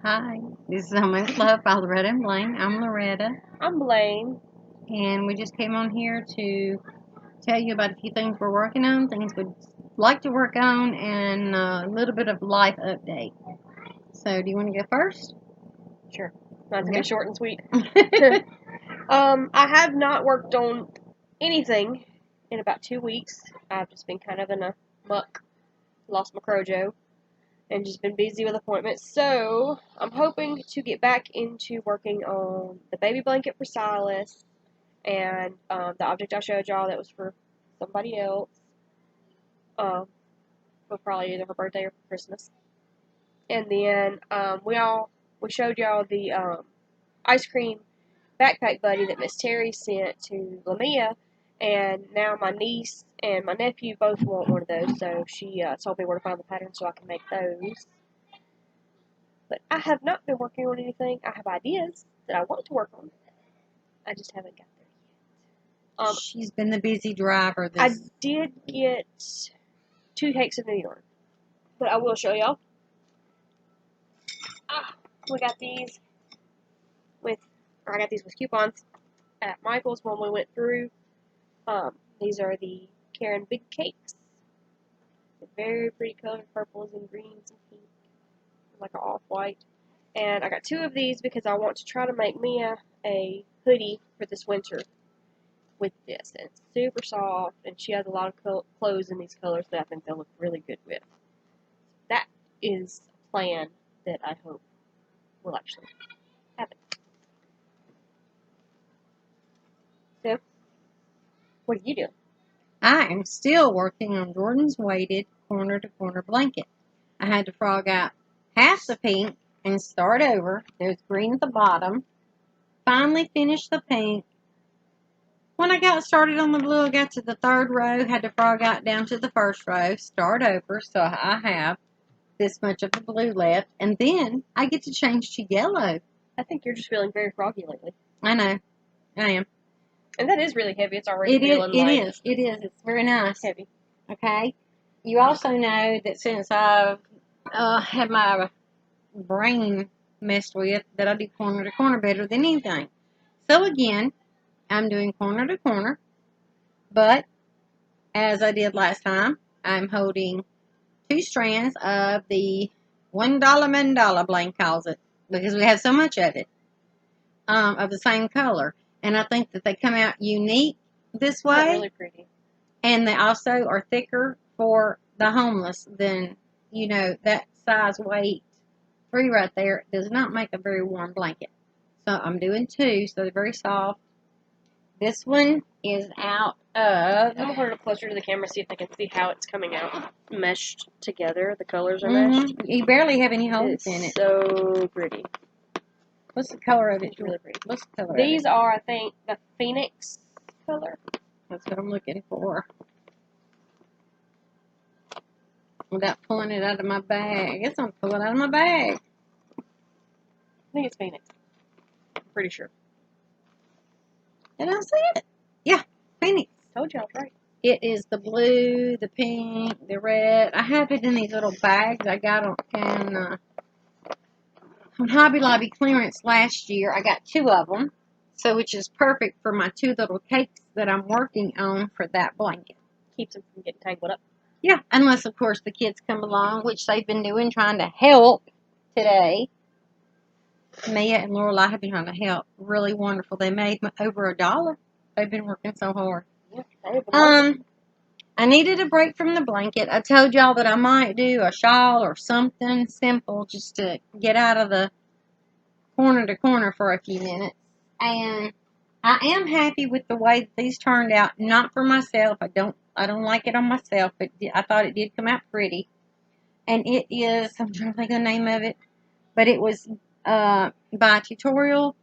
Hi, this is Almost Love by Loretta and Blaine. I'm Loretta, I'm Blaine. and we just came on here to tell you about a few things we're working on, things we'd like to work on, and a little bit of life update. So, do you want to go first? Sure. Mine's gonna Okay. be short and sweet. I have not worked on anything in about 2 weeks. I've just been kind of in a muck. Lost my Crojo and just been busy with appointments. So I'm hoping to get back into working on the baby blanket for Silas and the object I showed y'all that was for somebody else. For probably either her birthday or for Christmas. And then we showed y'all the ice cream backpack buddy that Miss Terry sent to Lamia, and now my niece and my nephew both want one of those, so she told me where to find the pattern so I can make those. But I have not been working on anything. I have ideas that I want to work on. I just haven't got there yet. She's been the busy driver. I did get 2 cakes of New York, but I will show y'all. We got these I got these with coupons at Michael's when we went through. These are the Karen Big Cakes. They're very pretty colored, purples and greens and pink, like an off-white. And I got 2 of these because I want to try to make Mia a hoodie for this winter with this. And it's super soft, and she has a lot of clothes in these colors that I think they'll look really good with. That is a plan that I hope will actually happen. So, what are you doing? I am still working on Jordan's weighted corner-to-corner blanket. I had to frog out half the pink and start over. There's green at the bottom. Finally finished the pink. When I got started on the blue, I got to the 3rd row, had to frog out down to the 1st row, start over, so I have this much of the blue left, and then I get to change to yellow. I think you're just feeling very froggy lately. I know, I am. And that is really heavy. It's already It light. is. It's very nice. Heavy. Okay. You also know that since I've had my brain messed with, that I do corner to corner better than anything. So again, I'm doing corner to corner, but as I did last time, I'm holding 2 strands of the $1 mandala, Blaine calls it, because we have so much of it, of the same color. And I think that they come out unique this way. They're really pretty. And they also are thicker for the homeless than, that size weight 3 right there does not make a very warm blanket. So I'm doing 2, so they're very soft. This one is out of... I'm going to hold it up closer to the camera, see if they can see how it's coming out. Meshed together. The colors are meshed. You barely have any holes in it. It's so pretty. What's the color of it? It's really pretty. What's the color These of it? are, I think, the Phoenix color. That's what I'm looking for. Without pulling it out of my bag. It's going to pull it out of my bag. I think it's Phoenix. I'm pretty sure. Did I see it? Yeah, Phoenix. Told you I was right. It is the blue, the pink, the red. I have it in these little bags I got on Hobby Lobby clearance last year. I got 2 of them, so which is perfect for my 2 little cakes that I'm working on for that blanket. Keeps them from getting tangled up. Yeah, unless, of course, the kids come along, which they've been doing, trying to help today. Mia and Lorelai have been trying to help. Really wonderful. They made over $1. They've been working so hard. Yeah, I needed a break from the blanket. I told y'all that I might do a shawl or something simple just to get out of the corner to corner for a few minutes. And I am happy with the way that these turned out. Not for myself. I don't like it on myself, but I thought it did come out pretty. And it is, I'm trying to think of the name of it, but it was by Tutorial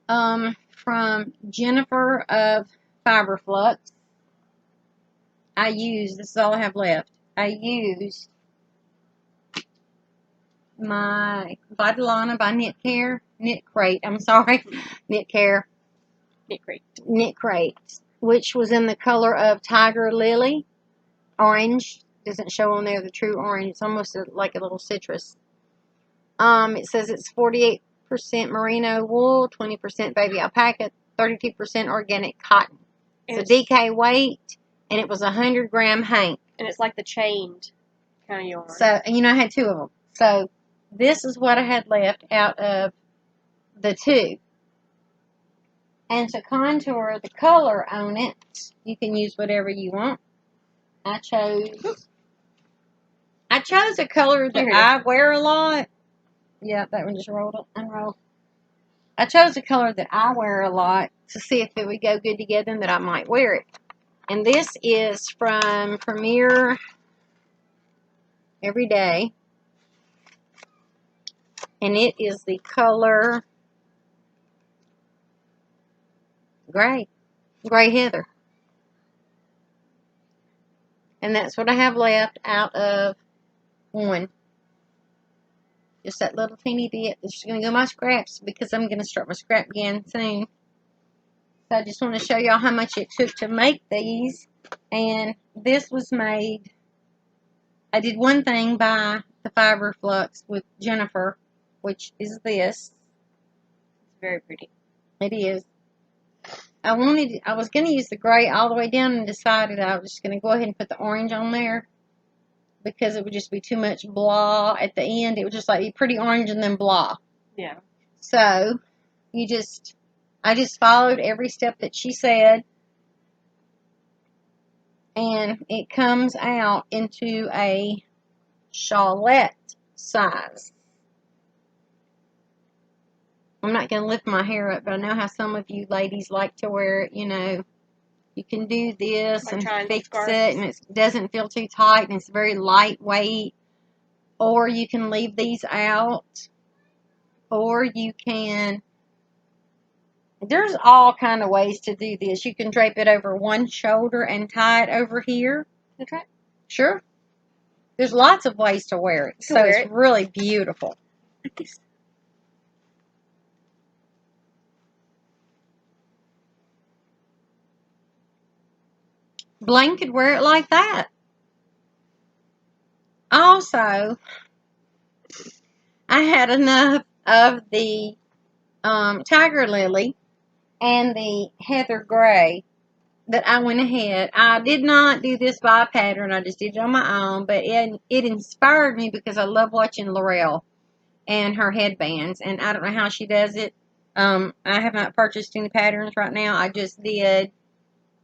from Jennifer of Fiberflux. This is all I have left. I used my Vitalana by Knit Crate, which was in the color of Tiger Lily. Orange. Doesn't show on there the true orange. It's almost like a little citrus. It says it's 48% merino wool, 20% baby alpaca, 32% organic cotton. It's a DK weight, and it was 100-gram hank. And it's like the chained kind of yarn. So, and you know, I had 2 of them. So, this is what I had left out of the 2. And to contour the color on it, you can use whatever you want. I chose a color that I wear a lot. Yeah, that one just unrolled. I chose a color that I wear a lot to see if it would go good together and that I might wear it. And this is from Premier Everyday. And it is the color gray heather. And that's what I have left out of 1. Just that little teeny bit. It's just going to go my scraps because I'm going to start my scrap again soon. So I just want to show y'all how much it took to make these. And this was made, I did one thing by the Fiber Flux with Jennifer, which is this. It's very pretty. It is. I was going to use the gray all the way down and decided I was just going to go ahead and put the orange on there because it would just be too much blah at the end. It would just like be pretty orange and then blah. Yeah. So I just followed every step that she said, and it comes out into a shawlette size. I'm not going to lift my hair up, but I know how some of you ladies like to wear it, you know. You can do this and fix it, and it doesn't feel too tight, and it's very lightweight. Or you can leave these out. Or you can... There's all kind of ways to do this. You can drape it over one shoulder and tie it over here. Okay. Sure. There's lots of ways to wear it. So it's really beautiful. Like this. Blaine could wear it like that. Also, I had enough of the Tiger Lily and the Heather Gray that I went ahead. I did not do this by pattern. I just did it on my own. But it inspired me because I love watching L'Oreal and her headbands. And I don't know how she does it. I have not purchased any patterns right now. I just did,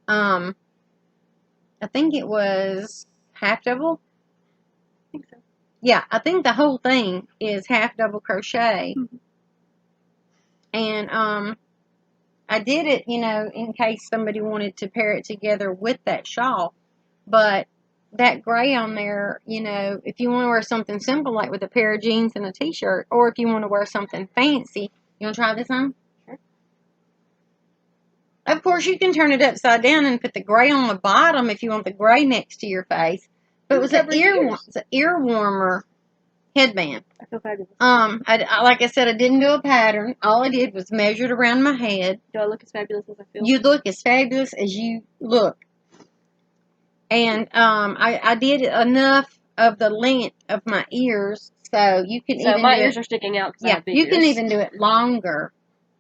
I think it was half double. I think so. Yeah, I think the whole thing is half double crochet. Mm-hmm. And I did it, you know, in case somebody wanted to pair it together with that shawl. But that gray on there, you know, if you want to wear something simple like with a pair of jeans and a t-shirt, or if you want to wear something fancy, you want to try this on? Sure. Of course, you can turn it upside down and put the gray on the bottom if you want the gray next to your face. But it was an ear warmer headband. I feel fabulous. Like I said, I didn't do a pattern. All I did was measure it around my head. Do I look as fabulous as I feel? You look as fabulous as you look. And I did enough of the length of my ears, so you can even. So my ears are sticking out. Yeah, you can even do it longer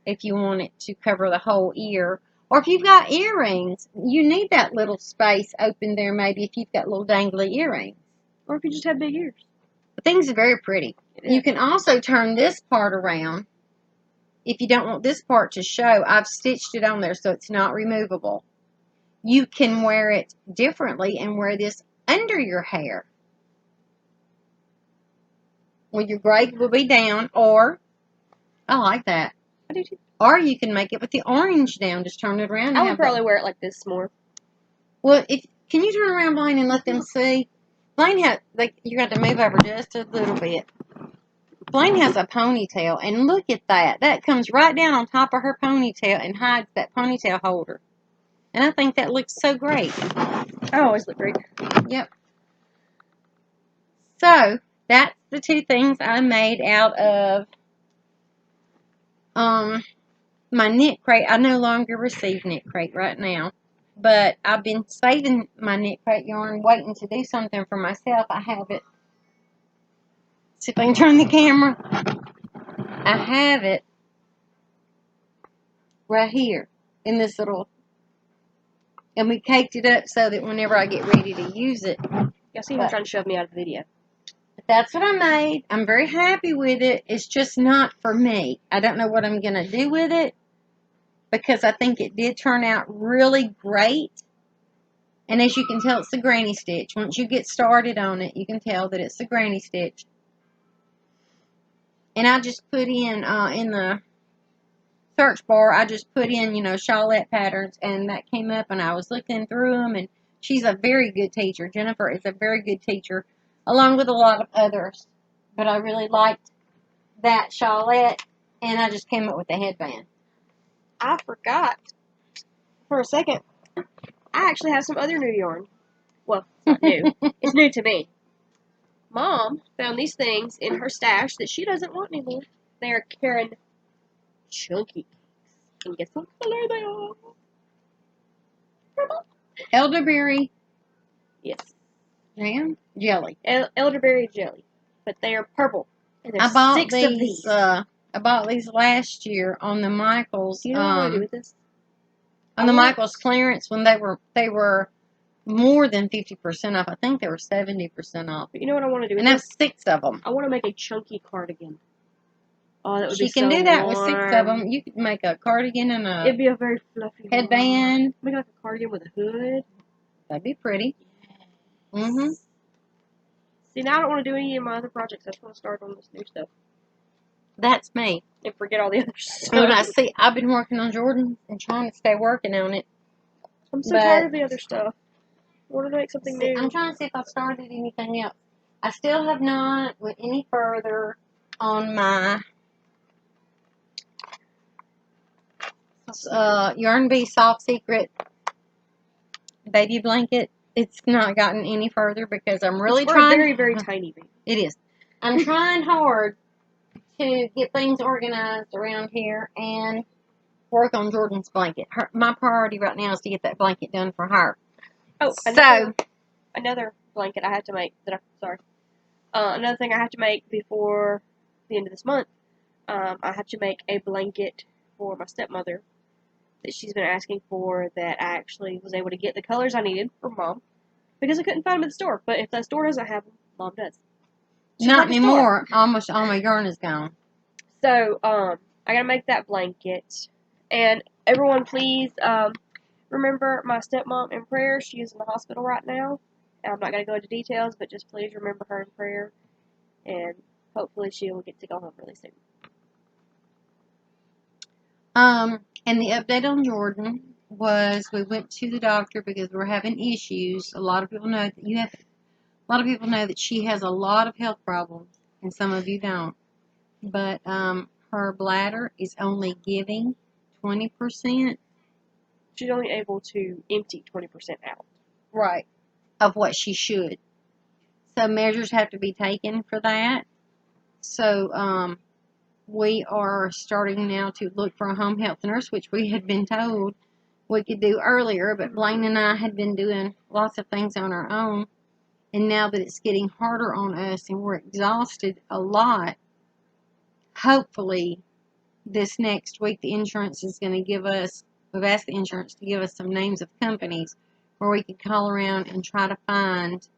if you want it to cover the whole ear. Or if you've got earrings, you need that little space open there. Maybe if you've got little dangly earrings. Or if you just have big ears. The thing's very pretty. You can also turn this part around. If you don't want this part to show, I've stitched it on there so it's not removable. You can wear it differently and wear this under your hair. Well, your gray will be down, or, I like that. I do too. Or you can make it with the orange down. Just turn it around. I would probably wear it like this more. Well, can you turn around, Blaine, and let them see? Blaine has, you got to move over just a little bit. Blaine has a ponytail, and look at that. That comes right down on top of her ponytail and hides that ponytail holder. And I think that looks so great. I always look great. Yep. So, that's the 2 things I made out of my knit crate. I no longer receive knit crate right now. But I've been saving my knit crate yarn, waiting to do something for myself. I have it See if I can turn the camera. I have it right here in this little, and we caked it up so that whenever I get ready to use it. Y'all see him trying to shove me out of the video. That's what I made. I'm very happy with it. It's just not for me. I don't know what I'm going to do with it because I think it did turn out really great. And as you can tell, it's the granny stitch. Once you get started on it, you can tell that it's the granny stitch. And I just put in the search bar, I just put in, Shawlette patterns, and that came up, and I was looking through them, and she's a very good teacher. Jennifer is a very good teacher, along with a lot of others. But I really liked that Shawlette, and I just came up with the headband. I forgot for a second. I actually have some other new yarn. Well, it's not new. It's new to me. Mom found these things in her stash that she doesn't want anymore. They are Caron Chunky Cakes. And guess what color they are? Purple. Elderberry. Yes. Jam? Jelly. Elderberry jelly. But they are purple. And there's I bought 6 of these. I bought these last year on the Michaels. You know what I want to do with this? On the Michaels clearance when they were more than 50% off. I think they were 70% off. But you know what I want to do with this? And this? that's 6 of them. I want to make a chunky cardigan. Oh, that would be so She can do that warm. with 6 of them. You could make a cardigan and a It'd be a very fluffy headband. Make like a cardigan with a hood. That'd be pretty. Yes. Mm-hmm. See, now I don't want to do any of my other projects. I just want to start on this new stuff. That's me. And forget all the other stuff. When I see, I've been working on Jordan and trying to stay working on it. I'm so tired of the other stuff. I want to make something new. I'm trying to see if I've started anything else. I still have not went any further on my Yarn Bee Soft Secret baby blanket. It's not gotten any further because I'm really trying. Very, very tiny baby. It is. I'm trying hard to get things organized around here and work on Jordan's blanket. My priority right now is to get that blanket done for her. Oh, another blanket I have to make. Another thing I have to make before the end of this month. I have to make a blanket for my stepmother that she's been asking for. That I actually was able to get the colors I needed from Mom because I couldn't find them at the store. But if the store doesn't have them, Mom does. She's not like anymore. Almost all my yarn is gone. So I gotta make that blanket. And everyone, please remember my stepmom in prayer. She is in the hospital right now. I'm not going to go into details, but just please remember her in prayer. And hopefully she will get to go home really soon. And the update on Jordan was we went to the doctor because we're having issues. A lot of people know that she has a lot of health problems, and some of you don't. But her bladder is only giving 20%. She's only able to empty 20% out. Right. Of what she should. So measures have to be taken for that. So we are starting now to look for a home health nurse, which we had been told we could do earlier, but Blaine and I had been doing lots of things on our own. And now that it's getting harder on us and we're exhausted a lot, hopefully this next week the insurance is going to give us, we've asked the insurance to give us some names of companies where we could call around and try to find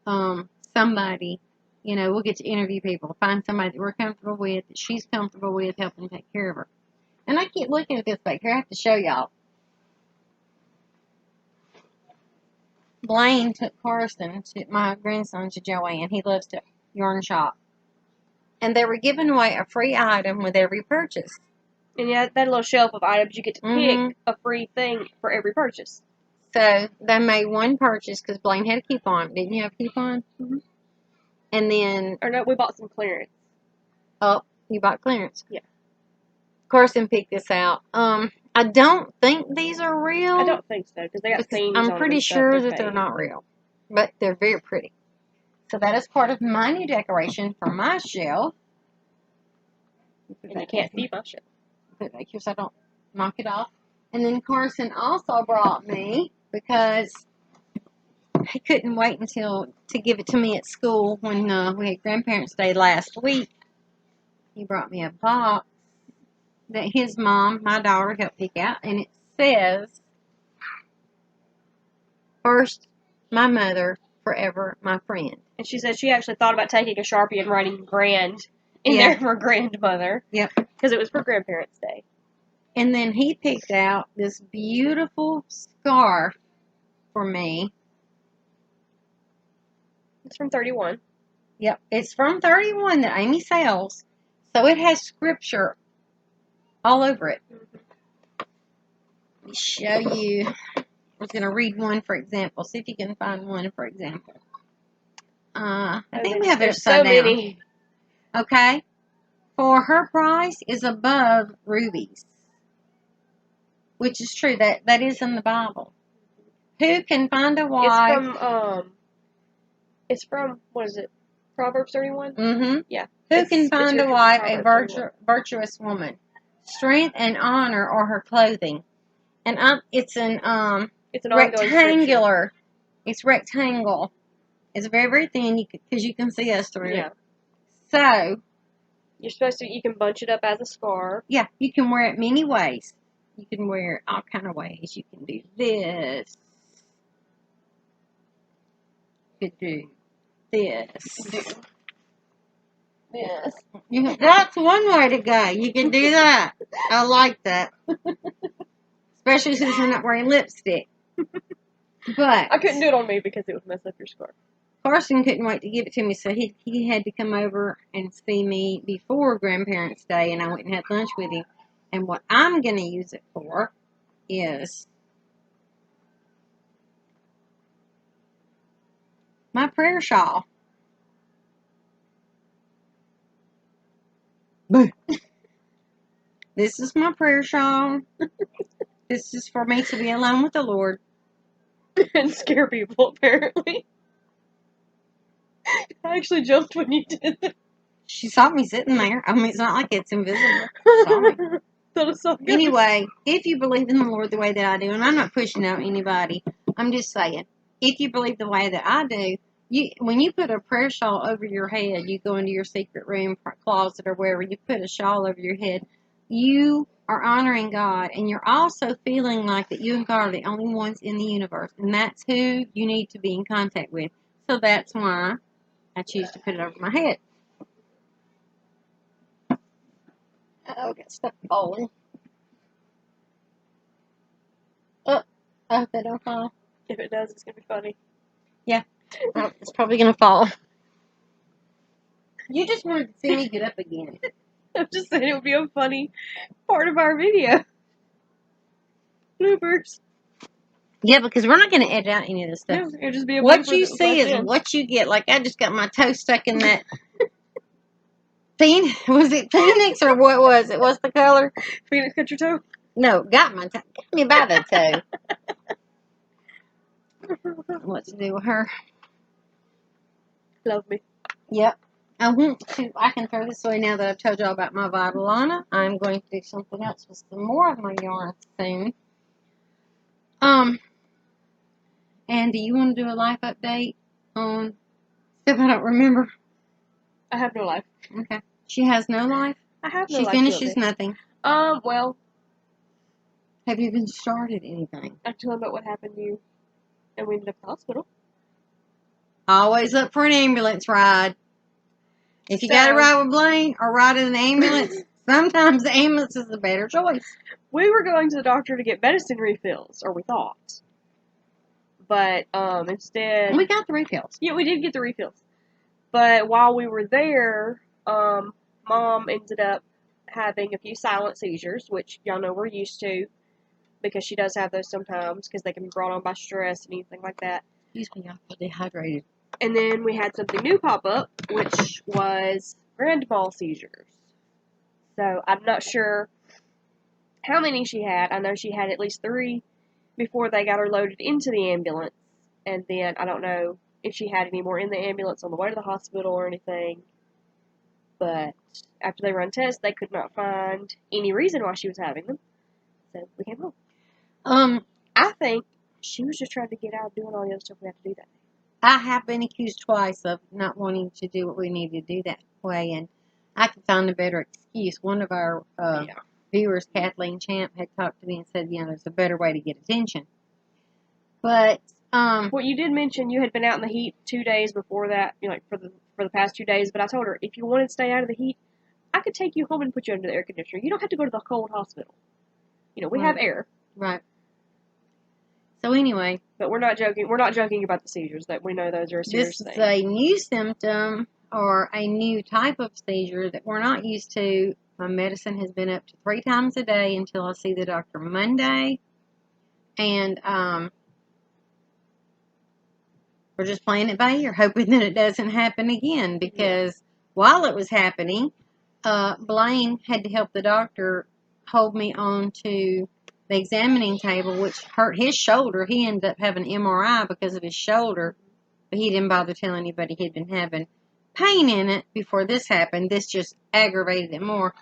somebody, we'll get to interview people, find somebody that we're comfortable with, that she's comfortable with, helping take care of her. And I keep looking at this back here. I have to show y'all. Blaine took Carson, my grandson, to Joanne. He loves to yarn shop. And they were giving away a free item with every purchase. And yeah, that little shelf of items, you get to pick a free thing for every purchase. So they made one purchase because Blaine had a coupon. Didn't you have a coupon? Mm-hmm. And then... Or no, we bought some clearance. Oh, you bought clearance? Yeah. Carson picked this out. I don't think these are real. I don't think so, because they got themes on them. I'm pretty sure that they're not real. But they're very pretty. So that is part of my new decoration for my shelf. And you can't see my shelf. Put it back here so I don't knock it off. And then Carson also brought me, because he couldn't wait until to give it to me at school when we had Grandparents' Day last week. He brought me a box that his mom, my daughter, helped pick out, and it says, "First, my mother, forever my friend." And she said she actually thought about taking a Sharpie and writing grand in Yeah. there for grandmother. Yep. Because it was for Grandparents' Day. And then he picked out this beautiful scarf for me. It's from 31. Yep, it's from 31 that Amy sells. So it has scripture all over it. Let me show you. I was going to read one for example. See if you can find one for example. I think we have it upside down. Many. Okay. For her price is above rubies. Which is true. That is in the Bible. Who can find a wife? It's from, what is it? Proverbs 31? Mm-hmm. Yeah. Who can find a wife, a virtuous woman? Strength and honor are her clothing. And it's an it's an rectangular. It's rectangle. It's very, very thin because you can see us through it. So you can bunch it up as a scarf. Yeah, you can wear it many ways. You can wear it all kind of ways. You can do this. You could do this. Yes. That's one way to go. You can do that. I like that. Especially since you're not wearing lipstick. But I couldn't do it on me because it would mess up your scarf. Carson couldn't wait to give it to me, so he had to come over and see me before Grandparents' Day, and I went and had lunch with him. And what I'm going to use it for is my prayer shawl. This is my prayer shawl. This is for me to be alone with the Lord. And scare people, apparently. I actually jumped when you did that. She saw me sitting there. I mean, it's not like it's invisible. She saw me. Anyway, if you believe in the Lord the way that I do, and I'm not pushing out anybody, I'm just saying, if you believe the way that I do, when you put a prayer shawl over your head, you go into your secret room, closet, or wherever, you put a shawl over your head, you are honoring God, and you're also feeling like that you and God are the only ones in the universe, and that's who you need to be in contact with. So that's why I choose to put it over my head. Oh, I got stuck falling. Oh, I hope that don't fall. If it does, it's going to be funny. Yeah, it's probably going to fall. You just wanted to see me get up again. I'm just saying it would be a funny part of our video. Bloopers. Yeah, because we're not going to edit out any of this stuff. No, it'll just be a what blooper you see is what you get. Like, I just got my toe stuck in that. Was it Phoenix or what was it? What's the color? Phoenix cut your toe? No, got my toe. Got me by the toe. What to do with her? Love me. Yep. I can throw this away now that I've told y'all about my Vitalana. I'm going to do something else with some more of my yarn soon. And do you want to do a life update on stuff I don't remember? I have no life. Okay. She has no life? I have no life. She finishes nothing. Well. Have you even started anything? I told them about what happened to you, and we ended up in the hospital. Always up for an ambulance ride. If you got to ride with Blaine or ride in an ambulance, sometimes the ambulance is a better choice. We were going to the doctor to get medicine refills, or we thought. But, instead... We got the refills. Yeah, we did get the refills. But while we were there, Mom ended up having a few silent seizures, which y'all know we're used to, because she does have those sometimes, because they can be brought on by stress and anything like that. Excuse me, I feel dehydrated. And then we had something new pop up, which was grand mal seizures. So I'm not sure how many she had. I know she had at least 3 before they got her loaded into the ambulance. And then I don't know if she had any more in the ambulance on the way to the hospital or anything. But after they run tests, they could not find any reason why she was having them. So we came home. I think she was just trying to get out doing all the other stuff we had to do that day. I have been accused twice of not wanting to do what we need to do that way, and I could find a better excuse. One of our Yeah. viewers, Kathleen Champ, had talked to me and said, there's a better way to get attention. But Well, you did mention you had been out in the heat 2 days before that, like for the past 2 days. But I told her if you wanted to stay out of the heat, I could take you home and put you under the air conditioner. You don't have to go to the cold hospital. We have air. Right. So anyway, but we're not joking. We're not joking about the seizures. That we know those are a serious this is thing. a new symptom or a new type of seizure that we're not used to. My medicine has been up to 3 times a day until I see the doctor Monday, and we're just playing it by ear, hoping that it doesn't happen again. Because while it was happening, Blaine had to help the doctor hold me on to the examining table, which hurt his shoulder. He ended up having an MRI because of his shoulder, but he didn't bother telling anybody he'd been having pain in it before this happened. This just aggravated it more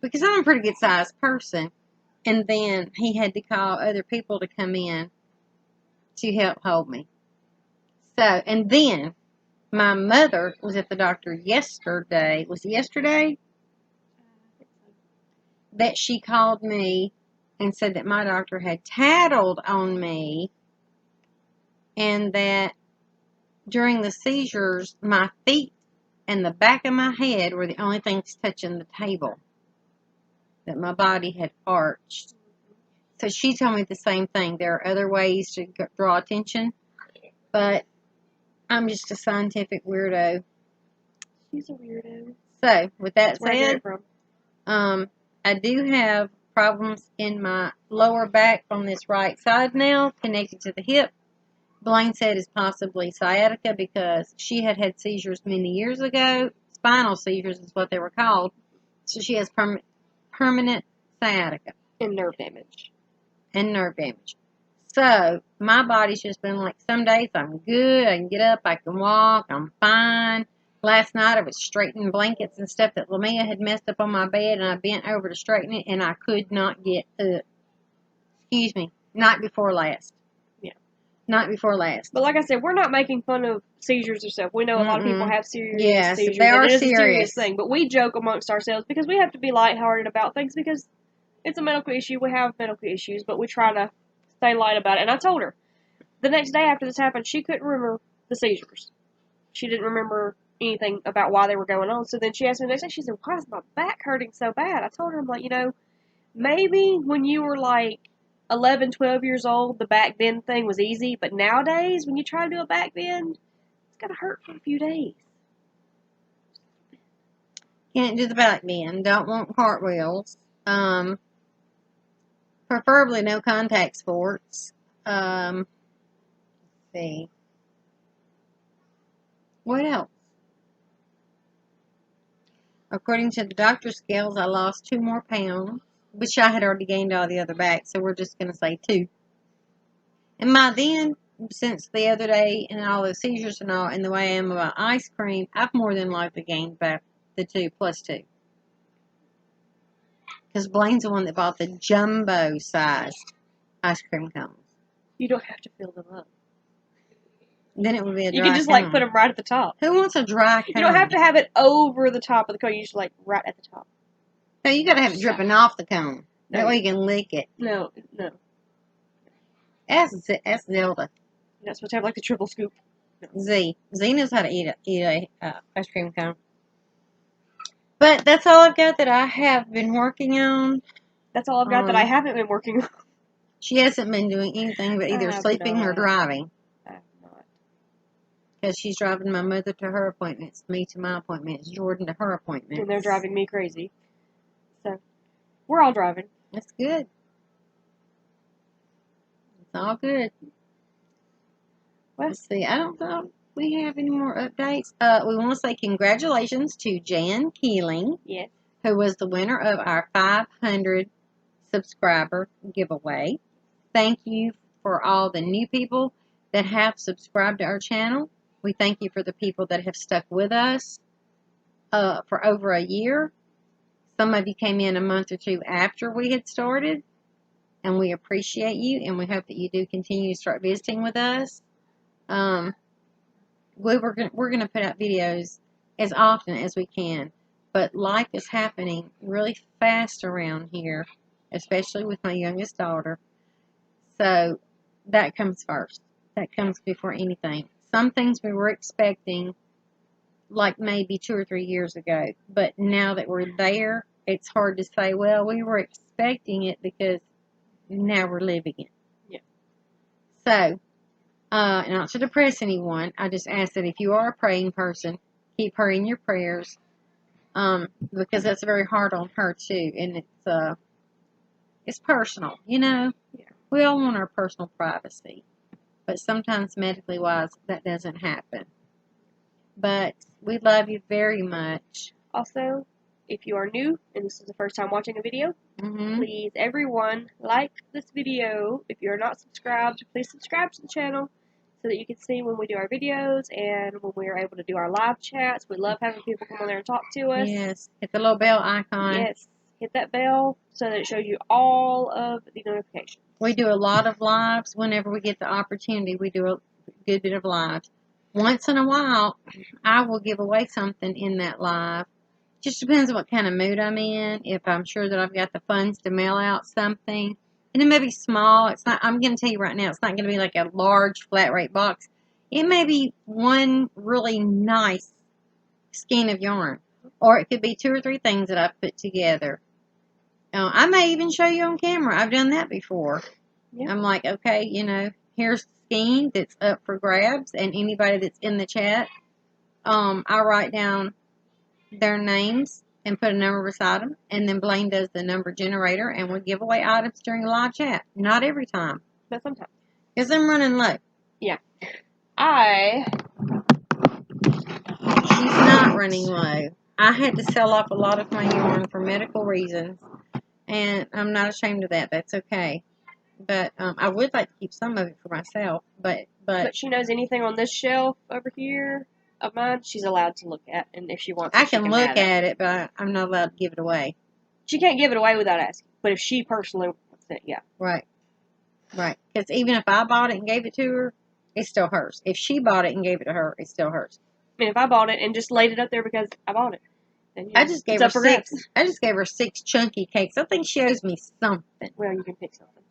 because I'm a pretty good sized person. And then he had to call other people to come in to help hold me. So, and then my mother was at the doctor yesterday. Was it yesterday? That she called me and said that my doctor had tattled on me and that during the seizures, my feet and the back of my head were the only things touching the table. That my body had arched. So she told me the same thing. There are other ways to draw attention, but I'm just a scientific weirdo. She's a weirdo. So, with that That's where I get said, it from. I do have problems in my lower back on this right side now, connected to the hip. Blaine said it's possibly sciatica because she had had seizures many years ago. Spinal seizures is what they were called. So she has permanent sciatica. And nerve damage. So my body's just been like, some days I'm good, I can get up, I can walk, I'm fine. Last night I was straightening blankets and stuff that Lamia had messed up on my bed, and I bent over to straighten it, and I could not get up. Excuse me, night before last. Yeah. Night before last. But like I said, we're not making fun of seizures or stuff. We know a lot of people have serious seizures. They are and it is serious. a serious thing. But we joke amongst ourselves because we have to be lighthearted about things because it's a medical issue. We have medical issues, but we try to stay light about it. And I told her the next day after this happened, she couldn't remember the seizures. She didn't remember anything about why they were going on. So then she asked me the next day, she said, why is my back hurting so bad? I told her, I'm like, maybe when you were like 11, 12 years old, the back bend thing was easy. But nowadays, when you try to do a back bend, it's going to hurt for a few days. Can't do the back bend. Don't want cartwheels. Preferably no contact sports. Let's see. What else? According to the doctor's scales, I lost 2 more pounds, which I had already gained all the other back, so we're just going to say 2. And by then, since the other day and all the seizures and all, and the way I am about ice cream, I've more than likely gained back the 2 plus 2. Because Blaine's the one that bought the jumbo-sized ice cream cones. You don't have to fill them up. Then it would be a dry You can just cone. put them right at the top. Who wants a dry cone? You don't have to have it over the top of the cone. You just right at the top. No, you got to have it dripping off the cone. That way you can lick it. No. Ask Zelda. You're not supposed to have the triple scoop. No. Z knows how to eat a ice cream cone. But that's all I've got that I have been working on. That's all I've got that I haven't been working on. She hasn't been doing anything but either sleeping or driving. I have not. Because she's driving my mother to her appointments, me to my appointments, Jordan to her appointments. And they're driving me crazy. So, we're all driving. That's good. It's all good. Let's see. I don't know we have any more updates. We want to say congratulations to Jan Keeling. Yes. Who was the winner of our 500 subscriber giveaway. Thank you for all the new people that have subscribed to our channel. We thank you for the people that have stuck with us for over a year. Some of you came in a month or 2 after we had started, and we appreciate you, and we hope that you do continue to start visiting with us. we're gonna put out videos as often as we can. But life is happening really fast around here, especially with my youngest daughter. So that comes first. That comes before anything. Some things we were expecting, like maybe 2 or 3 years ago, but now that we're there, it's hard to say, well, we were expecting it because now we're living it. Yeah. So, not to depress anyone, I just ask that if you are a praying person, keep her in your prayers, because that's very hard on her too, and it's personal, you know. Yeah. We all want our personal privacy, but sometimes medically wise, that doesn't happen. But we love you very much. Also, if you are new and this is the first time watching a video, please everyone like this video. If you're not subscribed, please subscribe to the channel so that you can see when we do our videos and when we are able to do our live chats. We love having people come on there and talk to us. Yes, hit the little bell icon. Yes, hit that bell so that it shows you all of the notifications. We do a lot of lives whenever we get the opportunity. We do a good bit of lives. Once in a while, I will give away something in that live. Just depends on what kind of mood I'm in. If I'm sure that I've got the funds to mail out something, and it may be small. It's not. I'm going to tell you right now, it's not going to be like a large flat rate box. It may be one really nice skein of yarn, or it could be 2 or 3 things that I've put together. I may even show you on camera. I've done that before. Yeah. I'm like, okay, here's the skein that's up for grabs, and anybody that's in the chat, I write down their names and put a number beside them, and then Blaine does the number generator, and we give away items during a live chat. Not every time, but sometimes. because I'm running low. Yeah. She's not running low. I had to sell off a lot of my yarn for medical reasons, and I'm not ashamed of that. That's okay. But I would like to keep some of it for myself. But she knows anything on this shelf over here of mine, she's allowed to look at, and if she wants, I she can can look have it. at it, but I'm not allowed to give it away. She can't give it away without asking. But if she personally wants it, yeah. Right. Because even if I bought it and gave it to her, it's still hers. If she bought it and gave it to her, it's still hers. I mean, if I bought it and just laid it up there because I bought it, then I just gave her 6. I just gave her 6 chunky cakes. I think she owes me something. Well, you can pick something.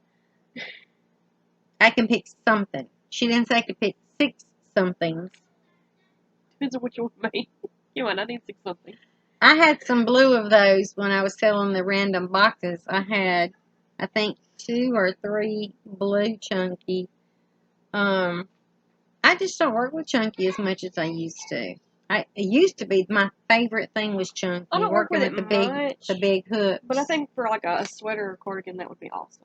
I can pick something. She didn't say I could pick 6 somethings. Depends on what you want me. You want? I need 6 something. I had some blue of those when I was selling the random boxes. I had, I think, 2 or 3 blue chunky. I just don't work with chunky as much as I used to. It used to be my favorite thing was chunky. I don't work with it the much, the big hooks. But I think for like a sweater or cardigan, that would be awesome.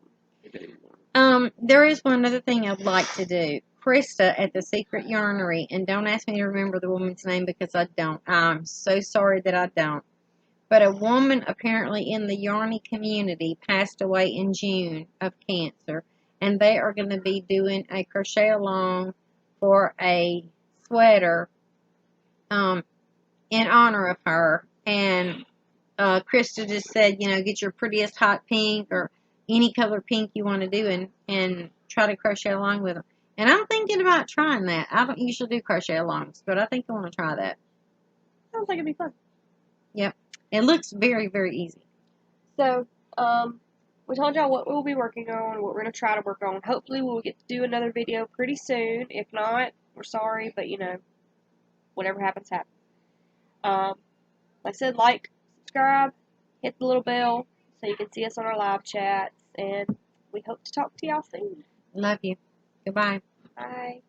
There is one other thing I'd like to do. Krista at the Secret Yarnery, and don't ask me to remember the woman's name because I don't. I'm so sorry that I don't. But a woman apparently in the Yarny community passed away in June of cancer, and they are going to be doing a crochet along for a sweater in honor of her. And Krista just said, get your prettiest hot pink or any color pink you want to do and try to crochet along with them. And I'm thinking about trying that. I don't usually do crochet alongs, but I think I want to try that. Sounds like it'd be fun. Yep. It looks very, very easy. So, we told y'all what we'll be working on, what we're going to try to work on. Hopefully we'll get to do another video pretty soon. If not, we're sorry, but whatever happens, happens. Like I said, like, subscribe, hit the little bell so you can see us on our live chats, and we hope to talk to y'all soon. Love you. Goodbye. Bye.